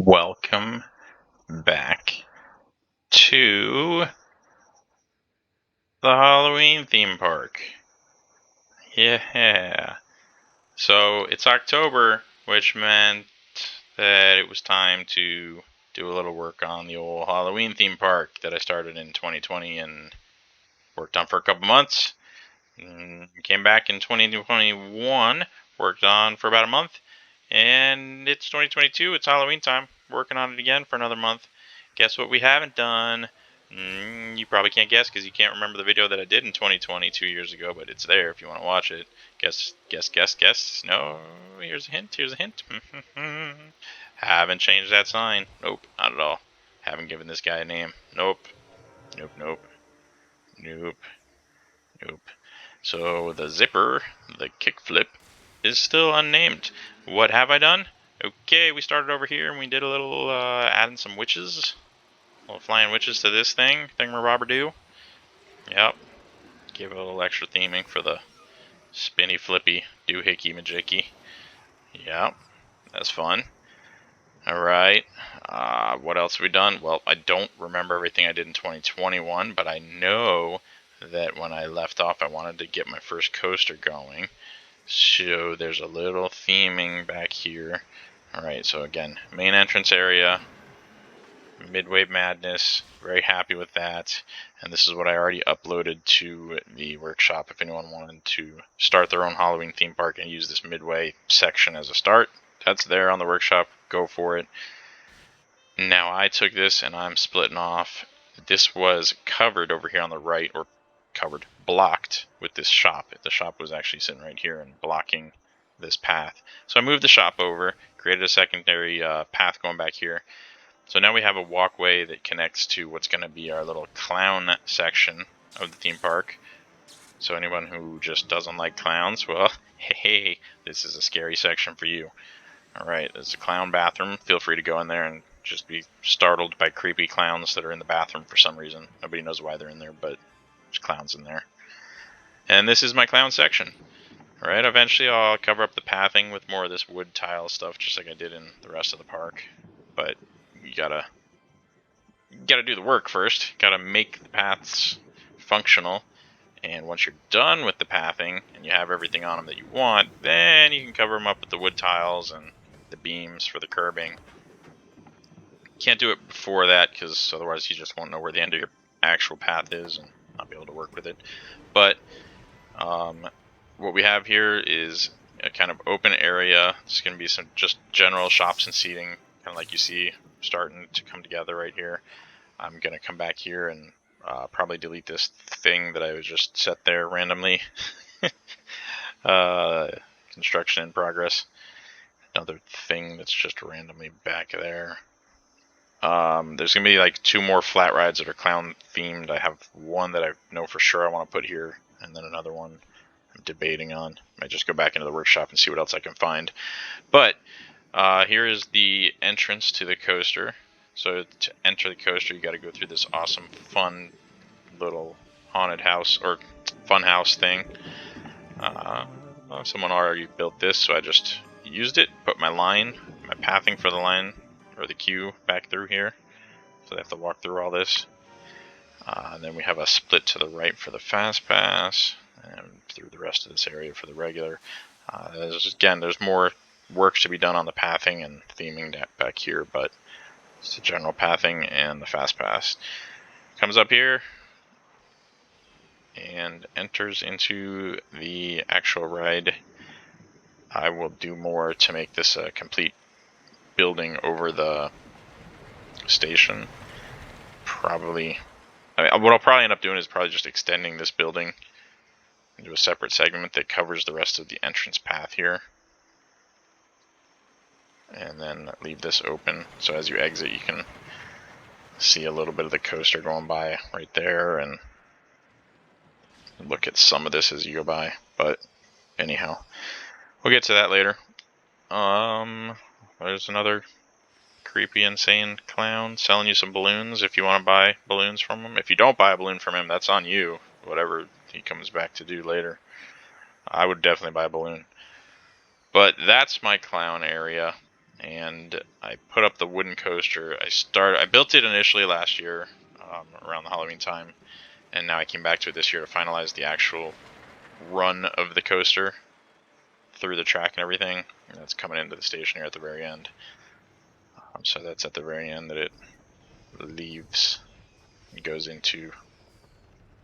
Welcome back to the Halloween theme park. Yeah. So it's October, which meant that it was time to do a little work on the old Halloween theme park that I started in 2020 and worked on for a couple months. Came back in 2021, worked on for about a month, and it's 2022. It's Halloween time. Working on it again for another month. Guess what we haven't done? You probably can't guess because you can't remember the video that I did in 2020, 2 years ago, but it's there if you want to watch it. Guess. No, here's a hint. Haven't changed that sign. Nope, not at all. Haven't given this guy a name. Nope. So the zipper, the kickflip, is still unnamed. What have I done? Okay, we started over here and we did a little adding some witches. Little flying witches to this thingamabobber-doo. Yep. Give it a little extra theming for the spinny flippy doohickey majiggy. Yep. That's fun. Alright. What else have we done? Well, I don't remember everything I did in 2021, but I know that when I left off I wanted to get my first coaster going. So there's a little theming back here. Alright, so again, main entrance area, Midway Madness, very happy with that. And this is what I already uploaded to the workshop if anyone wanted to start their own Halloween theme park and use this Midway section as a start. That's there on the workshop, go for it. Now I took this and I'm splitting off. This was covered over here on the right, or blocked with this shop. The shop was actually sitting right here and blocking this path. So I moved the shop over, created a secondary path going back here. So now we have a walkway that connects to what's going to be our little clown section of the theme park. So anyone who just doesn't like clowns, well, hey, this is a scary section for you. Alright, there's a clown bathroom. Feel free to go in there and just be startled by creepy clowns that are in the bathroom for some reason. Nobody knows why they're in there, but there's clowns in there. And this is my clown section. Alright, eventually I'll cover up the pathing with more of this wood tile stuff, just like I did in the rest of the park. But you gotta do the work first. Gotta make the paths functional. And once you're done with the pathing and you have everything on them that you want, then you can cover them up with the wood tiles and the beams for the curbing. Can't do it before that because otherwise you just won't know where the end of your actual path is and not be able to work with it. But what we have here is a kind of open area. It's going to be some just general shops and seating, kind of like you see starting to come together right here. I'm going to come back here and probably delete this thing that I was just set there randomly. Construction in progress. Another thing that's just randomly back there. There's going to be like 2 more flat rides that are clown themed. I have one that I know for sure I want to put here, and then another one I'm debating on. Might just go back into the workshop and see what else I can find. But here is the entrance to the coaster. So to enter the coaster, you got to go through this awesome, fun little haunted house or fun house thing. Someone already built this, so I just used it, put my pathing for the line, or the queue back through here. So they have to walk through all this. And then we have a split to the right for the fast pass, and through the rest of this area for the regular. There's more work to be done on the pathing and theming back here, but it's the general pathing and the fast pass. Comes up here and enters into the actual ride. I will do more to make this a complete building over the station. Probably, what I'll probably end up doing is probably just extending this building into a separate segment that covers the rest of the entrance path here. And then leave this open, so as you exit you can see a little bit of the coaster going by right there, and look at some of this as you go by. But anyhow, we'll get to that later. There's another creepy, insane clown selling you some balloons if you want to buy balloons from him. If you don't buy a balloon from him, that's on you. Whatever he comes back to do later. I would definitely buy a balloon. But that's my clown area. and I put up the wooden coaster. I built it initially last year, around the Halloween time, and now I came back to it this year to finalize the actual run of the coaster through the track and everything. And that's coming into the station here at the very end. So that's at the very end that it leaves. It goes into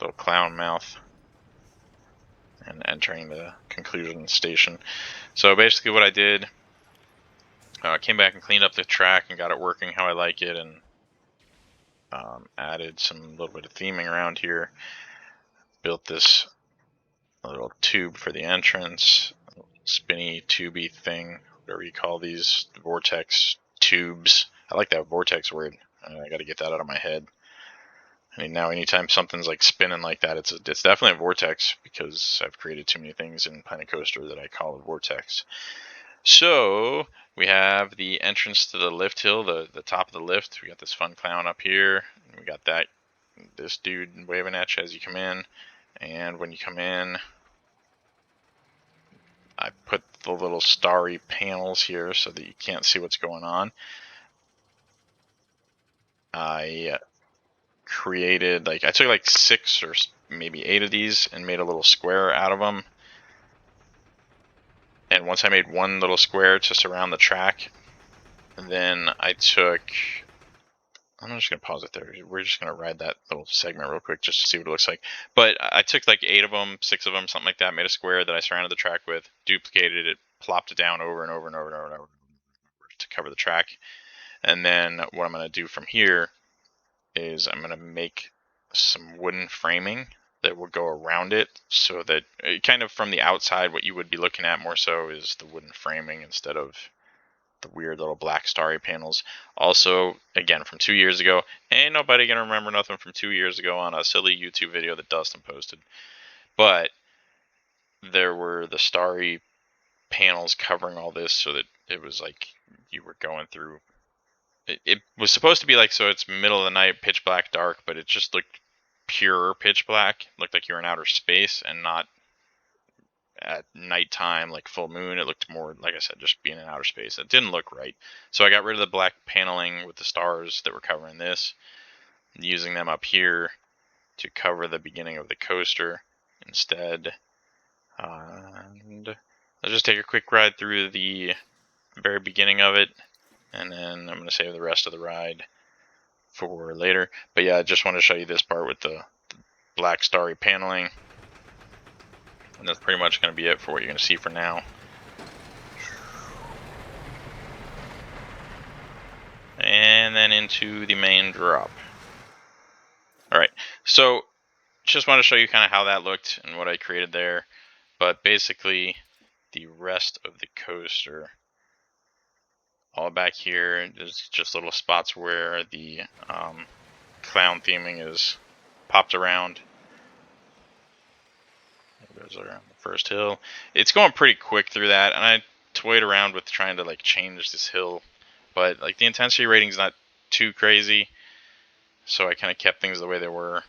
little clown mouth and entering the conclusion station. So basically what I did, came back and cleaned up the track and got it working how I like it, and added some little bit of theming around here. Built this little tube for the entrance, spinny tubey thing, whatever you call these, vortex tubes. I like that vortex word. I got to get that out of my head. I mean, now anytime something's like spinning like that, it's definitely a vortex, because I've created too many things in Planet Coaster that I call a vortex. So we have the entrance to the lift hill, the top of the lift. We got this fun clown up here. We got this dude waving at you as you come in. And when you come in, I put the little starry panels here so that you can't see what's going on. I created, I took like 6 or maybe 8 of these and made a little square out of them. And once I made one little square to surround the track, then I'm just going to pause it there. We're just going to ride that little segment real quick just to see what it looks like. But I took like 8 of them, 6 of them, something like that, made a square that I surrounded the track with, duplicated it, plopped it down over and over and over and over and over to cover the track. And then what I'm going to do from here is I'm going to make some wooden framing that will go around it, so that kind of from the outside what you would be looking at more so is the wooden framing instead of the weird little black starry panels. Also, again, from 2 years ago, ain't nobody gonna remember nothing from 2 years ago on a silly YouTube video that Dustin posted. But there were the starry panels covering all this, so that it was like you were going through. It was supposed to be like, so it's middle of the night, pitch black, dark, but it just looked pure pitch black. It looked like you were in outer space and not at nighttime, like full moon. It looked more, like I said, just being in outer space. It didn't look right. So I got rid of the black paneling with the stars that were covering this, using them up here to cover the beginning of the coaster instead. And I'll just take a quick ride through the very beginning of it, and then I'm going to save the rest of the ride for later. But yeah, I just want to show you this part with the black starry paneling. And that's pretty much going to be it for what you're going to see for now. And then into the main drop. Alright, so just want to show you kind of how that looked and what I created there. But basically, the rest of the coaster, all back here, there's just little spots where the clown theming is popped around. It goes around the first hill. It's going pretty quick through that, and I toyed around with trying to change this hill, but the intensity rating's not too crazy, so I kind of kept things the way they were,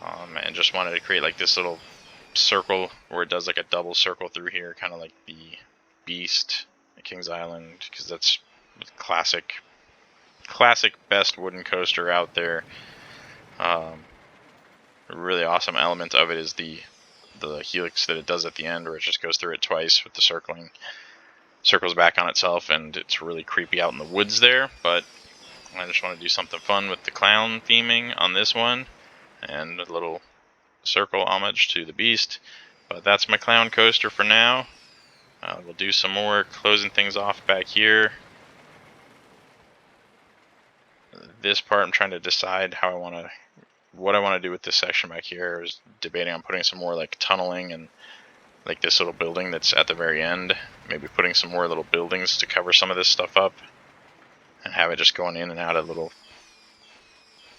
and just wanted to create this little circle where it does a double circle through here, kind of like the Beast at Kings Island, because that's the classic best wooden coaster out there. A really awesome element of it is the helix that it does at the end, where it just goes through it twice with the circles back on itself, and it's really creepy out in the woods there. But I just want to do something fun with the clown theming on this one, and a little circle homage to the Beast. But that's my clown coaster for now. We'll do some more closing things off back here. This part I'm trying to decide what I want to do with this section back here. I was debating on putting some more tunneling and this little building that's at the very end. Maybe putting some more little buildings to cover some of this stuff up, and have it just going in and out of little,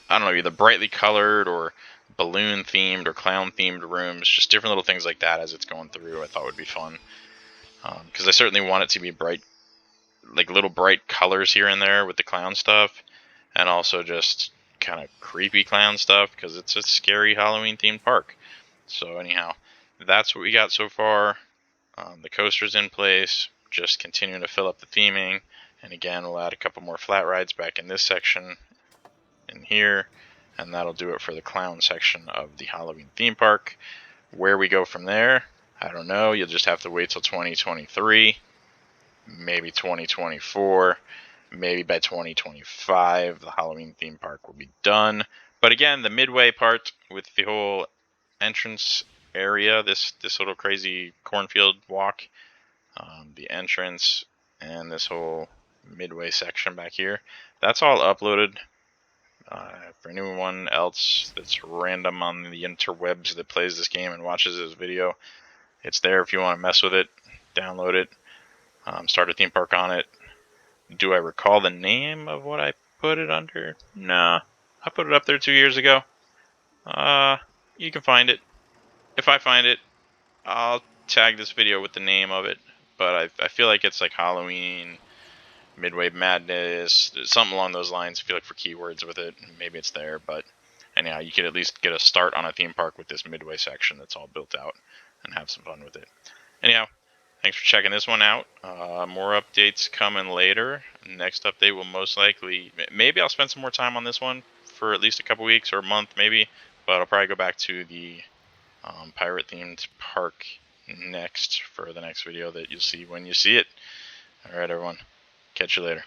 I don't know, either brightly colored or balloon themed or clown themed rooms, just different little things like that as it's going through. I thought would be fun, because I certainly want it to be bright, little bright colors here and there with the clown stuff, and also just kind of creepy clown stuff, because it's a scary Halloween themed park. So anyhow, that's what we got so far. The coaster's in place. just continuing to fill up the theming. And again, we'll add a couple more flat rides back in this section in here, and that'll do it for the clown section of the Halloween theme park. Where we go from there, I don't know. You'll just have to wait till 2023, maybe 2024, maybe by 2025 the Halloween theme park will be done. But again, the midway part with the whole entrance area, this little crazy cornfield walk, the entrance, and this whole midway section back here, that's all uploaded. For anyone else that's random on the interwebs that plays this game and watches this video, it's there if you want to mess with it. Download it, start a theme park on it. Do I recall the name of what I put it under? Nah, I put it up there 2 years ago. You can find it. If I find it, I'll tag this video with the name of it. But I feel like it's like Halloween, Midway Madness, something along those lines. I feel like for keywords with it, maybe it's there. But anyhow, you can at least get a start on a theme park with this Midway section that's all built out and have some fun with it. Anyhow, thanks for checking this one out. More updates coming later. Next update will most likely, maybe I'll spend some more time on this one for at least a couple weeks or a month maybe, but I'll probably go back to the pirate themed park next for the next video that you'll see when you see it. Alright everyone, catch you later.